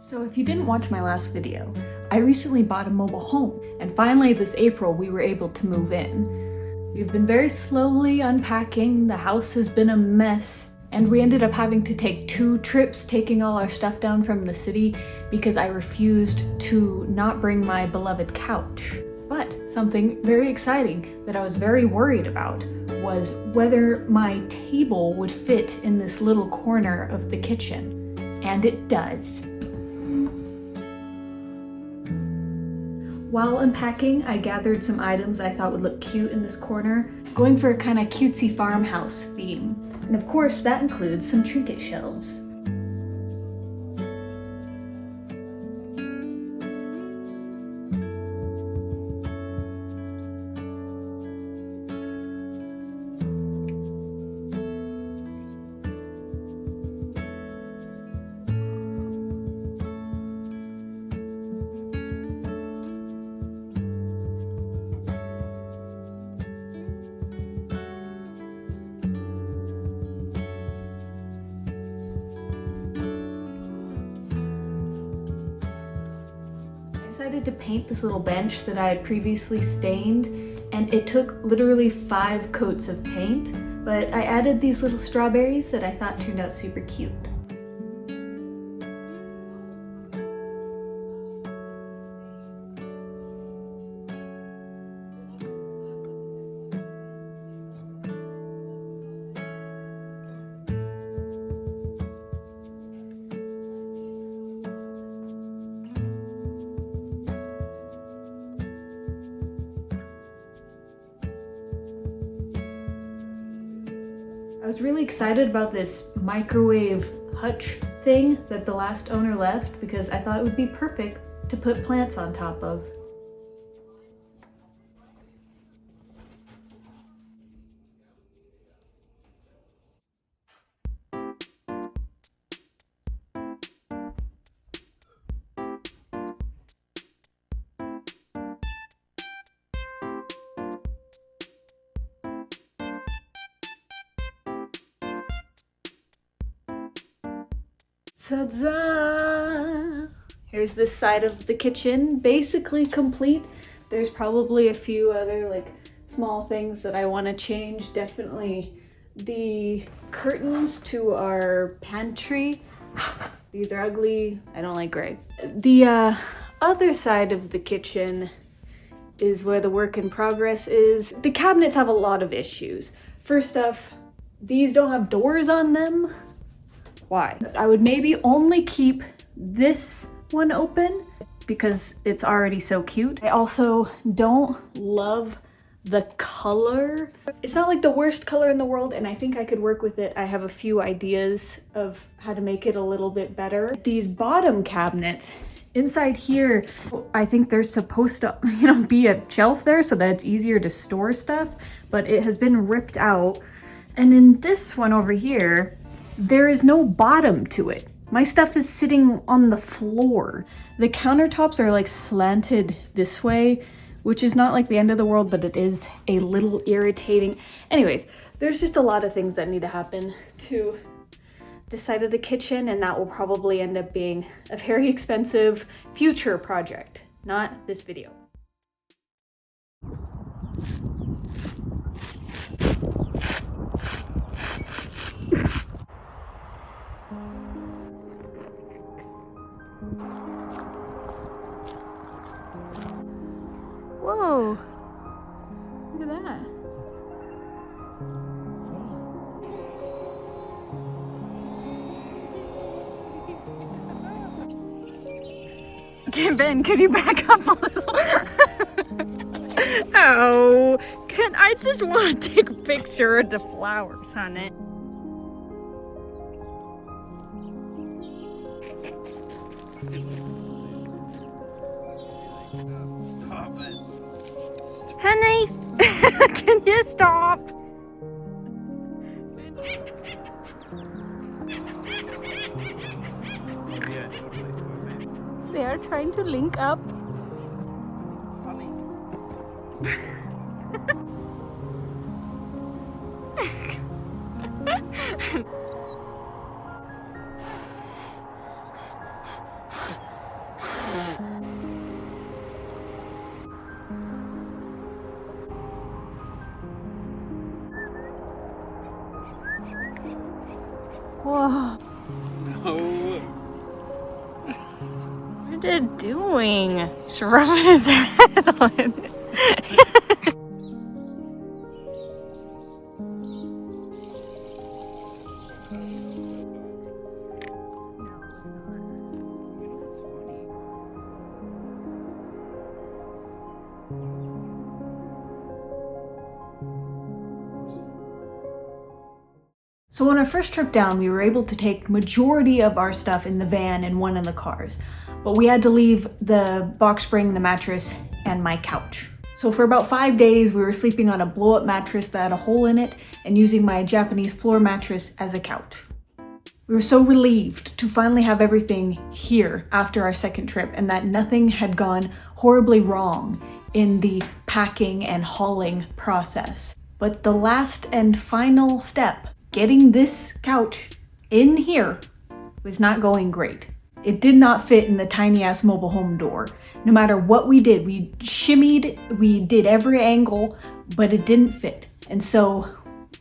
So if you didn't watch my last video, I recently bought a mobile home, and finally this April we were able to move in. We've been very slowly unpacking, the house has been a mess, and we ended up having to take 2 trips taking all our stuff down from the city because I refused to not bring my beloved couch. But something very exciting that I was very worried about was whether my table would fit in this little corner of the kitchen. And it does. While unpacking, I gathered some items I thought would look cute in this corner, going for a kind of cutesy farmhouse theme. And of course, that includes some trinket shelves. I decided to paint this little bench that I had previously stained, and it took literally 5 coats of paint, but I added these little strawberries that I thought turned out super cute. I was really excited about this microwave hutch thing that the last owner left because I thought it would be perfect to put plants on top of. Ta-da! Here's this side of the kitchen, basically complete. There's probably a few other small things that I want to change. Definitely the curtains to our pantry. These are ugly. I don't like gray. The other side of the kitchen is where the work in progress is. The cabinets have a lot of issues. First off, these don't have doors on them. Why? I would maybe only keep this one open because it's already so cute. I also don't love the color. It's not like the worst color in the world, and I think I could work with it. I have a few ideas of how to make it a little bit better. These bottom cabinets, inside here, I think there's supposed to, be a shelf there so that it's easier to store stuff, but it has been ripped out. And in this one over here, there is no bottom to it. My stuff is sitting on the floor. The countertops are slanted this way, which is not the end of the world, but it is a little irritating. Anyways, there's just a lot of things that need to happen to this side of the kitchen, and that will probably end up being a very expensive future project, not this video. Whoa, look at that. Okay, Ben, could you back up a little? Oh, I just want to take a picture of the flowers, honey. Stop it. Honey, can you stop? They are trying to link up. Sunny. Whoa. No. What are you doing? He's rubbing his head on it. So on our first trip down, we were able to take majority of our stuff in the van and one in the cars, but we had to leave the box spring, the mattress, and my couch. So for about 5 days, we were sleeping on a blow-up mattress that had a hole in it and using my Japanese floor mattress as a couch. We were so relieved to finally have everything here after our second trip and that nothing had gone horribly wrong in the packing and hauling process. But the last and final step, getting this couch in here, was not going great. It did not fit in the tiny ass mobile home door. No matter what we did, we shimmied, we did every angle, but it didn't fit. And so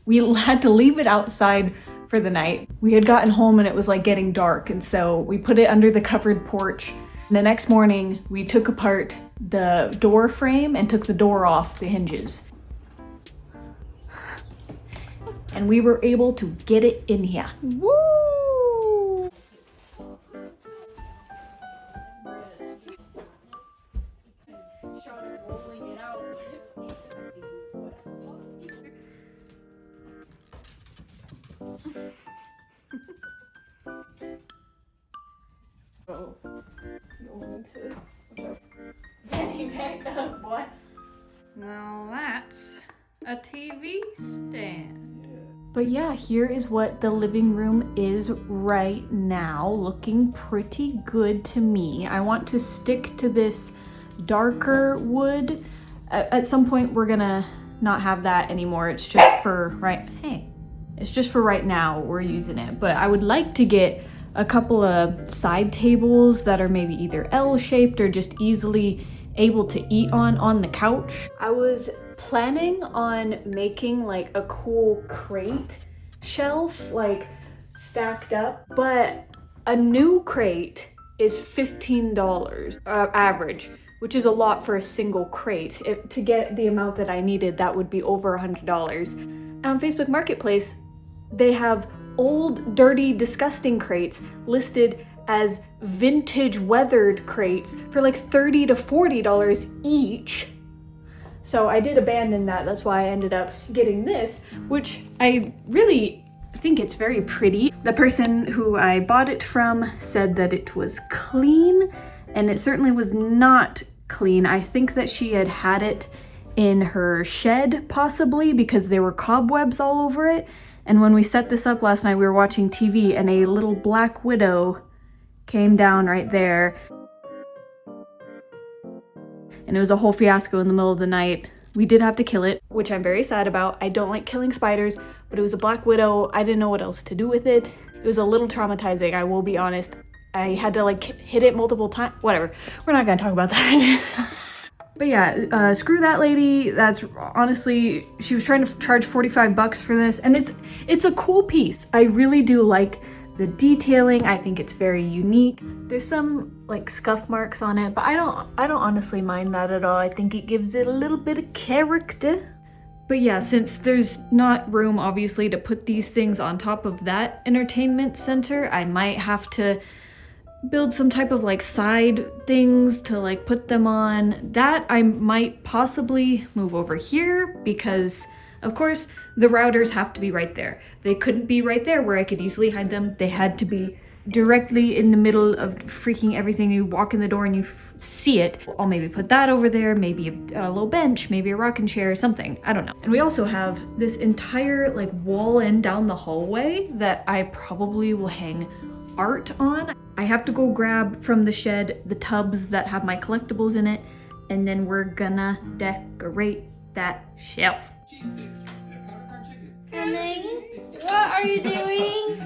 we had to leave it outside for the night. We had gotten home and it was like getting dark, and so we put it under the covered porch. The next morning, we took apart the door frame and took the door off the hinges. And we were able to get it in here. Woo! Oh, you'll need to get him back up, boy. Now that's a TV stand. But yeah, here is what the living room is right now. Looking pretty good to me. I want to stick to this darker wood. At some point, we're gonna not have that anymore. It's just for it's just for right now. We're using it. But I would like to get a couple of side tables that are maybe either L-shaped or just easily able to eat on the couch. I was planning on making like a cool crate shelf, like stacked up, but a new crate is $15 average, which is a lot for a single crate. To get the amount that I needed, that would be over $100. And on Facebook Marketplace, they have old, dirty, disgusting crates listed as vintage weathered crates for like $30 to $40 each. So I did abandon that. That's why I ended up getting this, which I really think it's very pretty. The person who I bought it from said that it was clean, and it certainly was not clean. I think that she had had it in her shed possibly because there were cobwebs all over it. And when we set this up last night, we were watching TV and a little black widow came down right there. And it was a whole fiasco in the middle of the night. We did have to kill it, which I'm very sad about. I don't like killing spiders, but it was a black widow. I didn't know what else to do with it. It was a little traumatizing, I will be honest. I had to like hit it multiple times. Whatever, we're not gonna talk about that. But yeah, screw that lady. That's honestly, she was trying to charge 45 bucks for this, and it's a cool piece. I really do like the detailing. I think it's very unique. There's some like scuff marks on it, but I don't honestly mind that at all. I think it gives it a little bit of character. But yeah, since there's not room obviously to put these things on top of that entertainment center, I might have to build some type of like side things to like put them on. That I might possibly move over here because of course the routers have to be right there. They couldn't be right there where I could easily hide them. They had to be directly in the middle of freaking everything. You walk in the door and you see it. I'll maybe put that over there, maybe a little bench, maybe a rocking chair or something. I don't know. And we also have this entire like wall in down the hallway that I probably will hang art on. I have to go grab from the shed the tubs that have my collectibles in it, and then we're gonna decorate that shelf. Honey, what are you doing?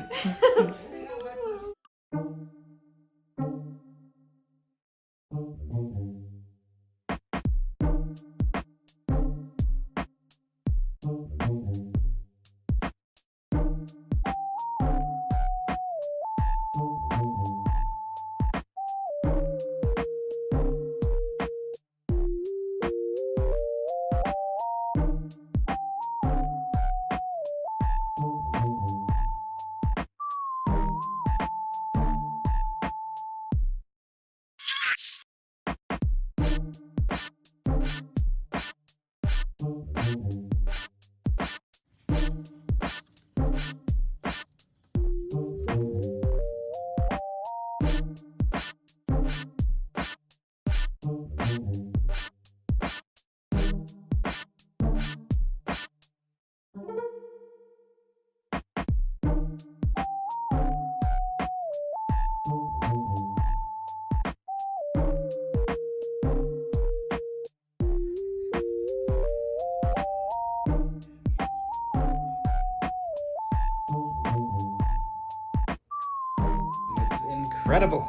It's incredible.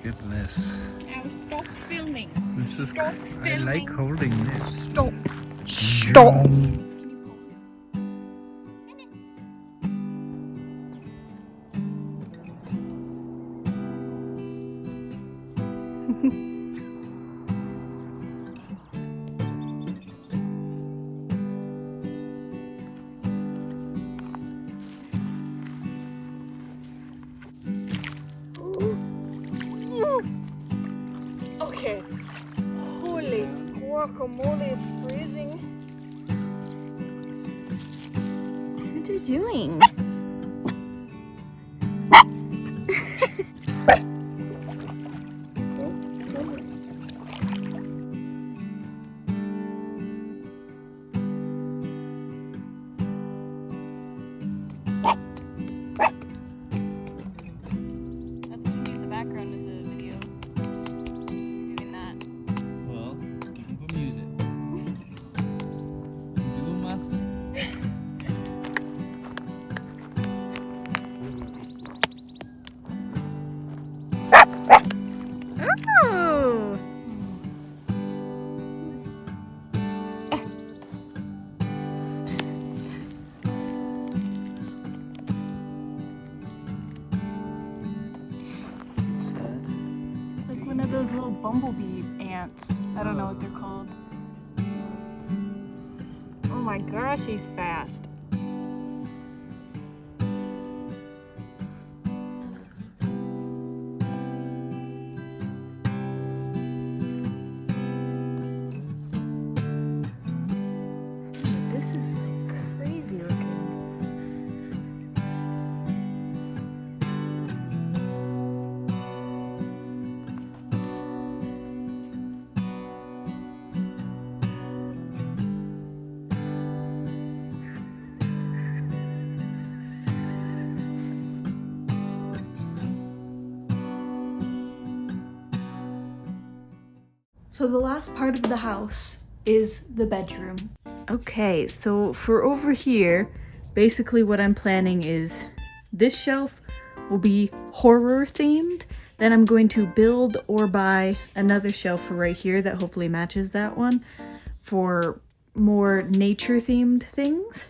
Goodness. Now stop filming. This is Stop I like filming. holding this. Stop. Stop. Okay. Holy guacamole is freezing. What are you doing? That's gonna be the background of the video. Doing that. Well, you can put music. Do my Oh! It's like one of those little bumblebee ants. I don't know what they're called. Oh my gosh, he's fast. This is like crazy looking. So the last part of the house is the bedroom. Okay, so for over here, basically what I'm planning is this shelf will be horror themed. Then I'm going to build or buy another shelf for right here that hopefully matches that one for more nature themed things.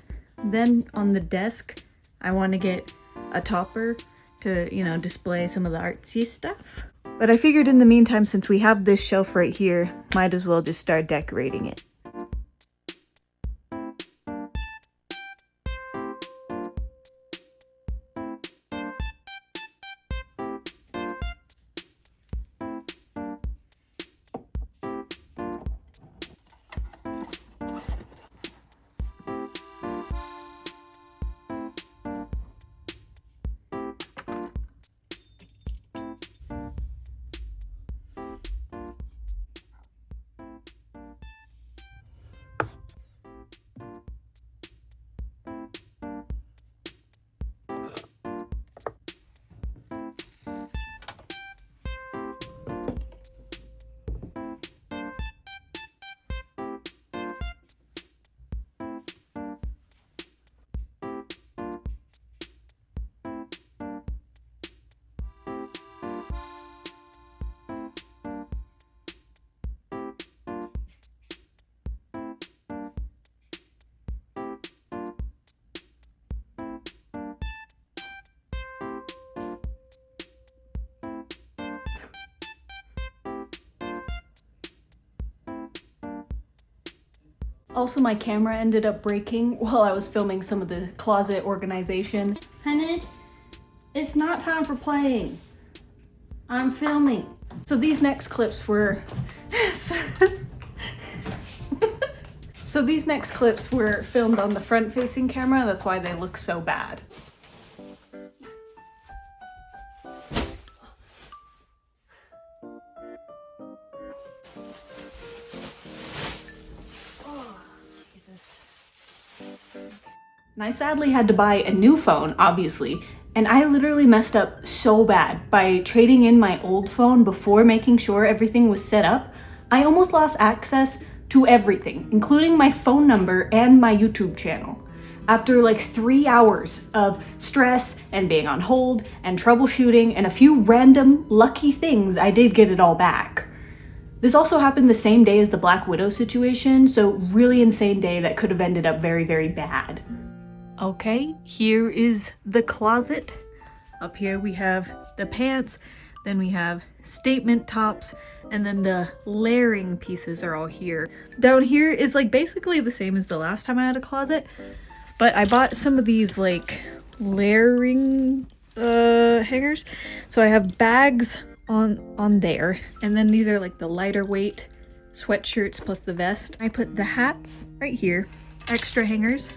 Then on the desk, I want to get a topper to, you know, display some of the artsy stuff. But I figured in the meantime, since we have this shelf right here, might as well just start decorating it. Also, my camera ended up breaking while I was filming some of the closet organization. Honey, it's not time for playing. I'm filming. So these next clips were... So these next clips were filmed on the front-facing camera, that's why they look so bad. And I sadly had to buy a new phone, obviously, and I literally messed up so bad by trading in my old phone before making sure everything was set up. I almost lost access to everything, including my phone number and my YouTube channel. After like 3 hours of stress and being on hold and troubleshooting and a few random lucky things, I did get it all back. This also happened the same day as the Black Widow situation, so really insane day that could have ended up very, very bad. Okay, here is the closet. Up here we have the pants, then we have statement tops, and then the layering pieces are all here. Down here is like basically the same as the last time I had a closet, but I bought some of these like layering hangers. So I have bags on there, and then these are like the lighter weight sweatshirts plus the vest. I put the hats right here, extra hangers,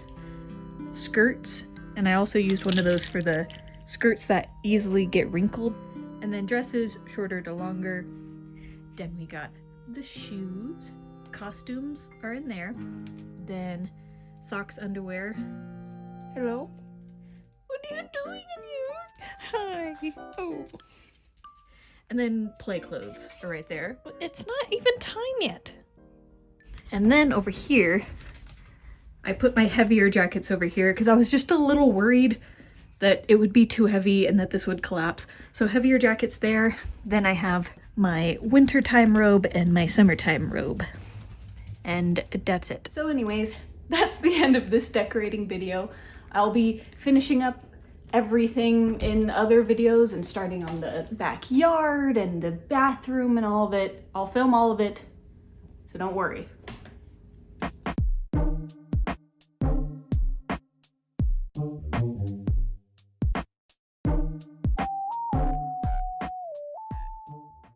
skirts, and I also used one of those for the skirts that easily get wrinkled, and then dresses, shorter to longer. Then we got the shoes, costumes are in there, then socks, underwear. Hello? What are you doing in here? Hi. Oh. And then play clothes are right there. It's not even time yet. And then over here, I put my heavier jackets over here because I was just a little worried that it would be too heavy and that this would collapse. So heavier jackets there. Then I have my wintertime robe and my summertime robe. And that's it. So anyways, that's the end of this decorating video. I'll be finishing up everything in other videos and starting on the backyard and the bathroom and all of it. I'll film all of it, so don't worry.